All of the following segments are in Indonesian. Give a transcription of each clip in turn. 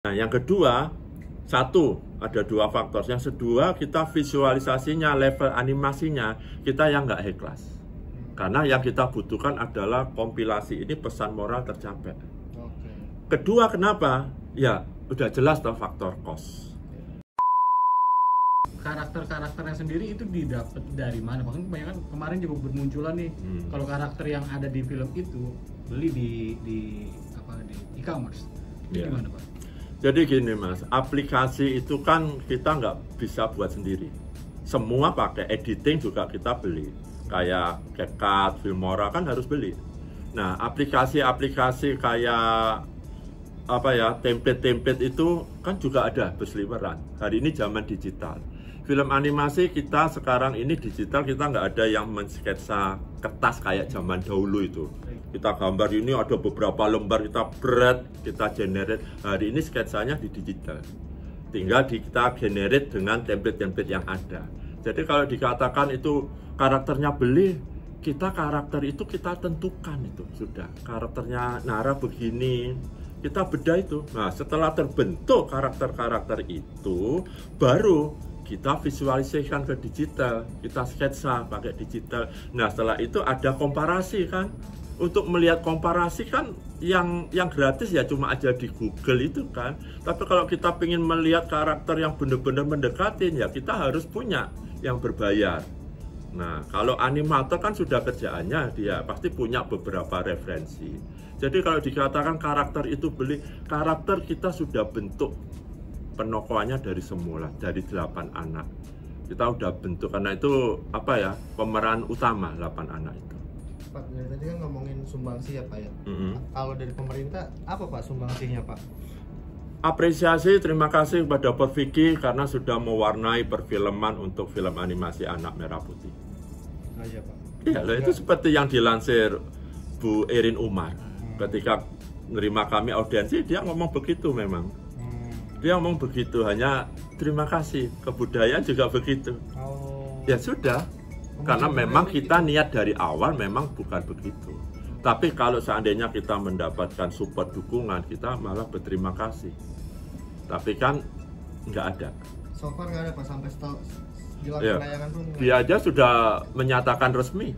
Nah, yang kedua, satu, ada dua faktor. Yang kedua, kita visualisasinya, level animasinya, kita yang nggak high class. Karena yang kita butuhkan adalah kompilasi ini pesan moral tercapai. Kedua, kenapa? Ya, udah jelas toh faktor cost. Karakter-karakternya sendiri itu didapat dari mana? Bahkan kebanyakan kemarin juga bermunculan nih. Kalau karakter yang ada di film itu beli di e-commerce. Itu gimana, Pak? Jadi gini Mas, aplikasi itu kan kita nggak bisa buat sendiri. Semua pakai editing juga kita beli. Kayak CapCut, Filmora kan harus beli. Nah, aplikasi-aplikasi kayak template-template itu kan juga ada berseliweran. Hari ini zaman digital. Film animasi kita sekarang ini digital, kita nggak ada yang mensketsa kertas kayak zaman dahulu itu. Kita gambar ini ada beberapa lembar, kita kita generate. Hari ini sketsanya di digital. Tinggal kita generate dengan template-template yang ada. Jadi kalau dikatakan itu karakternya beli, karakter itu kita tentukan itu sudah. Karakternya Nara begini, kita bedah itu. Nah, setelah terbentuk karakter-karakter itu, baru kita visualisasikan ke digital, kita sketsa pakai digital. Nah, setelah itu ada komparasi kan. Untuk melihat komparasi kan yang gratis ya cuma aja di Google itu kan. Tapi kalau kita ingin melihat karakter yang benar-benar mendekatin ya kita harus punya yang berbayar. Nah, kalau animator kan sudah kerjaannya dia pasti punya beberapa referensi. Jadi kalau dikatakan karakter itu beli, karakter kita sudah bentuk penokohannya dari semula, dari 8 anak. Kita udah bentuk, karena itu pemeran utama 8 anak itu. Pak, dari tadi kan ngomongin sumbangsi ya Pak ya. Kalau dari pemerintah apa Pak sumbangsinya Pak? Apresiasi, terima kasih kepada Pak Vicky karena sudah mewarnai perfilman untuk film animasi anak merah putih. Oh iya Pak. Iya, itu seperti yang dilansir Bu Erin Umar. Ketika menerima kami audiensi, dia ngomong begitu memang. Dia ngomong begitu, hanya terima kasih. Kebudayaan juga begitu. Ya sudah. Karena memang kita niat dari awal memang bukan begitu. Tapi kalau seandainya kita mendapatkan support dukungan, kita malah berterima kasih. Tapi kan nggak ada. So far nggak ada Pak, sampai jelas penayangan pun. Dia aja sudah menyatakan resmi.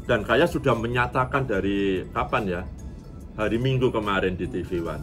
Dan kayak sudah menyatakan dari kapan ya? Hari Minggu kemarin di TV One.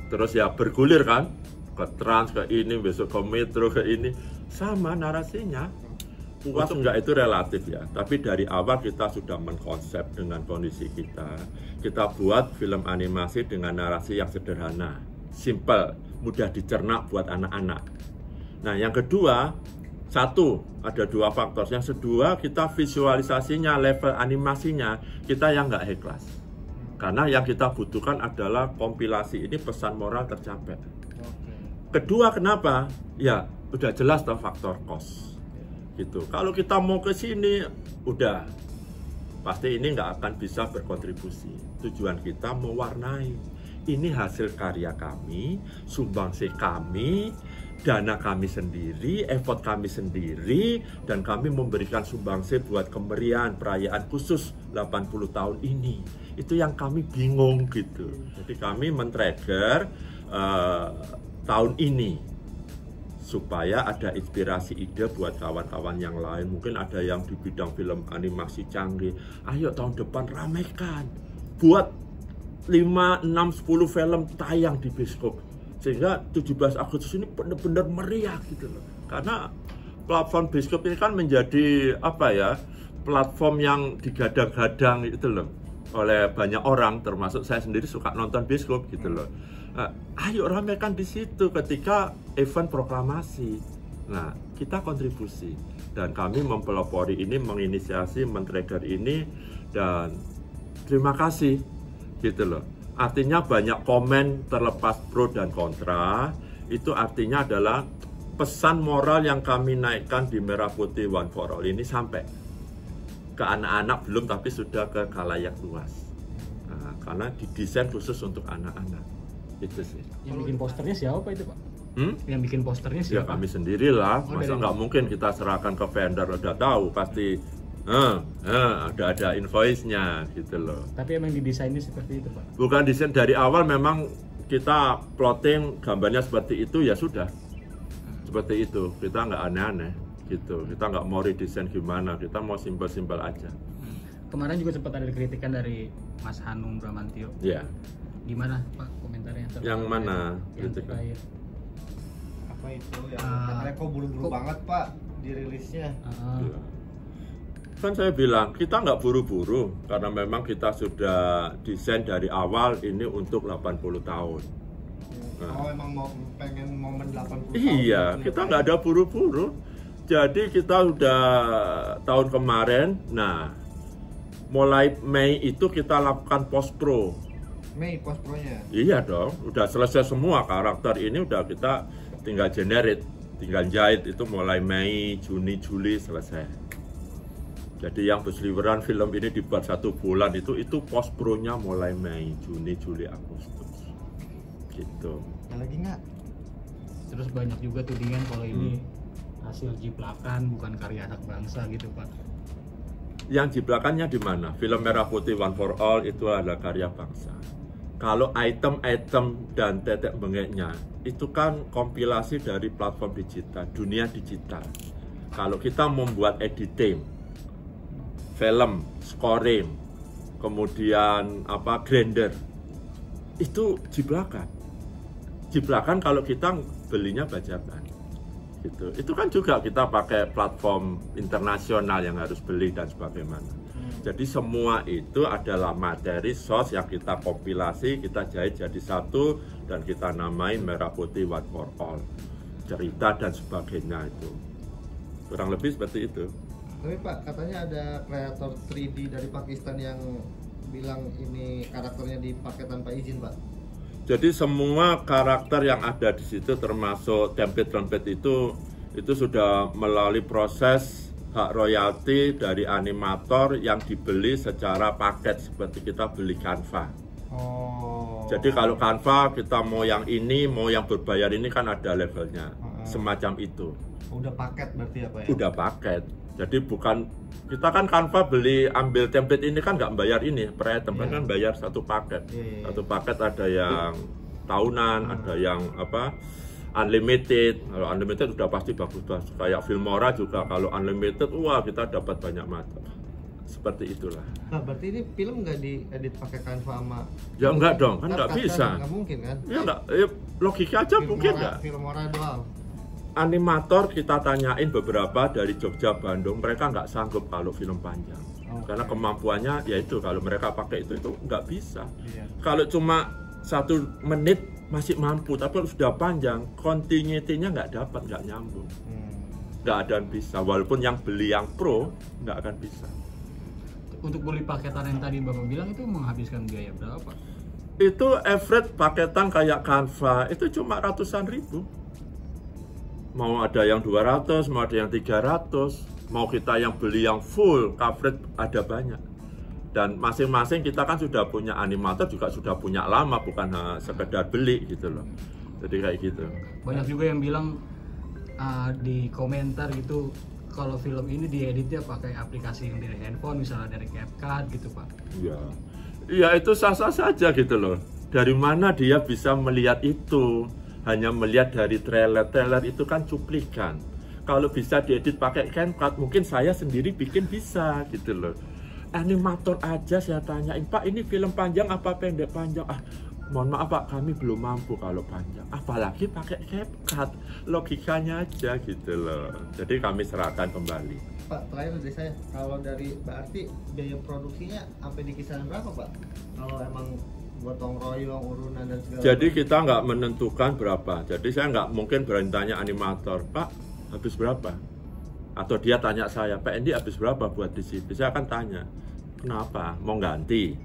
Terus ya bergulir kan? Ke Trans, ke ini, besok ke Metro, ke ini. Sama narasinya. Puas enggak itu relatif ya, tapi dari awal kita sudah mengkonsep dengan kondisi kita. Kita buat film animasi dengan narasi yang sederhana, simple, mudah dicerna buat anak-anak. Nah, yang kedua, satu, ada dua faktor. Yang kedua, kita visualisasinya, level animasinya, kita yang nggak high class. Karena yang kita butuhkan adalah kompilasi ini pesan moral tercapai. Kedua, kenapa? Ya, udah jelas toh faktor cost. Gitu. Kalau kita mau ke sini, udah pasti ini nggak akan bisa berkontribusi. Tujuan kita mewarnai. Ini hasil karya kami, sumbangsi kami, dana kami sendiri, effort kami sendiri, dan kami memberikan sumbangsi buat kemeriahan perayaan khusus 80 tahun ini. Itu yang kami bingung gitu. Jadi kami men-trigger tahun ini supaya ada inspirasi ide buat kawan-kawan yang lain. Mungkin ada yang di bidang film animasi canggih. Ayo tahun depan ramaikan. Buat 5, 6, 10 film tayang di bioskop. Sehingga 17 Agustus ini benar-benar meriah gitu loh. Karena platform bioskop ini kan menjadi platform yang digadang-gadang gitu loh oleh banyak orang, termasuk saya sendiri suka nonton bioskop gitu loh. Ayo ramaikan di situ ketika event proklamasi. Nah, kita kontribusi dan kami mempelopori ini, menginisiasi, men-trigger ini, dan terima kasih gitu loh. Artinya banyak komen terlepas pro dan kontra, itu artinya adalah pesan moral yang kami naikkan di Merah Putih One for All ini sampai ke anak-anak belum, tapi sudah ke khalayak luas. Nah, karena didesain khusus untuk anak-anak. Itu sih. Yang bikin posternya siapa itu Pak? Yang bikin posternya siapa? Ya kami sendirilah. Masa nggak mungkin kita serahkan ke vendor, udah tahu pasti ada invoice-nya gitu loh. Tapi emang didesainnya seperti itu Pak? Bukan desain, dari awal memang kita plotting gambarnya seperti itu ya sudah. Seperti itu, kita nggak aneh-aneh gitu. Kita nggak mau redesign gimana, kita mau simpel-simpel aja. Kemarin juga sempat ada kritikan dari Mas Hanung Bramantio. Iya. Gimana Pak komentarnya? Yang mana? Yang terkait apa itu yang katanya kok buru-buru banget Pak dirilisnya. Ya. Kan saya bilang kita nggak buru-buru karena memang kita sudah desain dari awal ini untuk 80 tahun. Nah. Oh emang mau pengen momen 80 tahun? Iya, kita nggak ada buru-buru. Jadi kita udah tahun kemarin, nah mulai Mei itu kita lakukan post-pro. Mei post-pronya? Iya dong, udah selesai semua karakter ini udah kita tinggal generate, tinggal jahit itu mulai Mei, Juni, Juli selesai. Jadi yang berseliweran film ini dibuat 1 bulan itu post-pro-nya mulai Mei, Juni, Juli, Agustus. Gitu. Ada lagi nggak? Terus banyak juga tudingan kalau ini hasil jiplakan bukan karya anak bangsa gitu Pak. Yang jiplakannya di mana? Film Merah Putih One for All itu adalah karya bangsa. Kalau item-item dan tetek bengeknya itu kan kompilasi dari platform digital, dunia digital. Kalau kita membuat editing, film, scoring, kemudian grinder, itu jiplakan. Jiplakan kalau kita belinya bajakan. Gitu. Itu kan juga kita pakai platform internasional yang harus beli dan sebagainya. Jadi semua itu adalah materi source yang kita kompilasi, kita jahit jadi satu dan kita namain Merah Putih One for All. Cerita dan sebagainya itu. Kurang lebih seperti itu. Tapi Pak, katanya ada kreator 3D dari Pakistan yang bilang ini karakternya dipakai tanpa izin Pak. Jadi semua karakter yang ada di situ termasuk template-template itu sudah melalui proses hak royalti dari animator yang dibeli secara paket seperti kita beli Canva. Oh. Jadi kalau Canva kita mau yang ini, mau yang berbayar ini kan ada levelnya. Semacam itu. Udah paket berarti ya Pak ya? Udah paket. Jadi bukan kita kan Canva beli ambil template ini kan nggak bayar ini per item kan bayar satu paket. Satu paket ada yang tahunan, ada yang unlimited. Kalau unlimited udah pasti bagus. Kayak Filmora juga kalau unlimited wah kita dapat banyak mata. Seperti itulah. Nah berarti ini film nggak diedit pakai Canva sama? Ya enggak dong, kan nggak bisa. Nggak mungkin kan? Ya enggak, logika aja mungkin enggak. Filmora doang. Animator kita tanyain beberapa dari Jogja, Bandung, mereka nggak sanggup kalau film panjang. Karena kemampuannya yaitu kalau mereka pakai itu nggak bisa. Kalau cuma 1 menit masih mampu, tapi kalau sudah panjang, continuity-nya nggak dapat, nggak nyambung. Nggak ada yang bisa, walaupun yang beli yang pro, nggak akan bisa. Untuk beli paketan yang tadi Bapak bilang itu menghabiskan biaya berapa? Itu average paketan kayak Canva, itu cuma ratusan ribu. Mau ada yang 200, mau ada yang 300, mau kita yang beli yang full coverage ada banyak. Dan masing-masing kita kan sudah punya animator juga sudah punya lama, bukan sekedar beli gitu loh. Jadi kayak gitu. Banyak juga yang bilang di komentar gitu kalau film ini dieditnya pakai aplikasi yang dari handphone, misalnya dari CapCut gitu Pak. Iya. Iya itu sah-sah saja gitu loh. Dari mana dia bisa melihat itu? Hanya melihat dari trailer itu kan cuplikan. Kalau bisa diedit pakai CapCut, mungkin saya sendiri bikin bisa gitu loh. Animator aja saya tanyain, Pak ini film panjang apa pendek panjang? Mohon maaf Pak, kami belum mampu kalau panjang. Apalagi pakai CapCut, logikanya aja gitu loh. Jadi kami serahkan kembali. Pak, terakhir dari saya, kalau dari berarti biaya produksinya sampai di kisaran berapa Pak? Kalau emang gotong royong, urunan dan segala. Jadi kita nggak menentukan berapa. Jadi saya nggak mungkin berani tanya animator, Pak habis berapa? Atau dia tanya saya, Pak Endi habis berapa buat di sini? Saya akan tanya, kenapa? Mau ganti?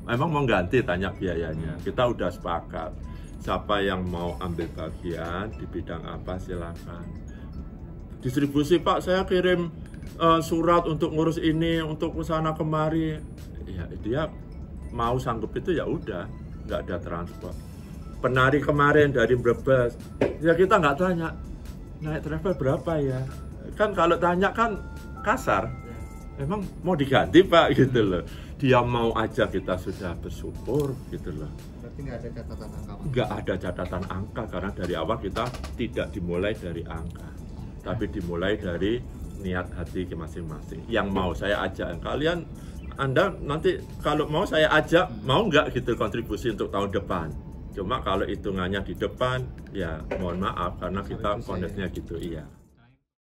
Emang mau ganti? Tanya biayanya. Kita udah sepakat. Siapa yang mau ambil bagian di bidang apa silakan. Distribusi Pak, saya kirim surat untuk ngurus ini, untuk kesana kemari. Ya dia mau sanggup itu ya udah, nggak ada transport. Penari kemarin dari Brebes, ya kita nggak tanya naik travel berapa ya. Kan kalau tanya kan kasar. Emang mau diganti Pak gitu loh. dia mau aja kita sudah bersyukur gitu loh. Berarti nggak ada catatan angka, Pak? Nggak ada catatan angka karena dari awal kita tidak dimulai dari angka, tapi dimulai dari niat hati masing-masing. Yang mau saya ajak kalian, Anda nanti kalau mau saya ajak, mau nggak gitu kontribusi untuk tahun depan. Cuma kalau hitungannya di depan, ya mohon maaf karena kita kondisinya gitu, iya.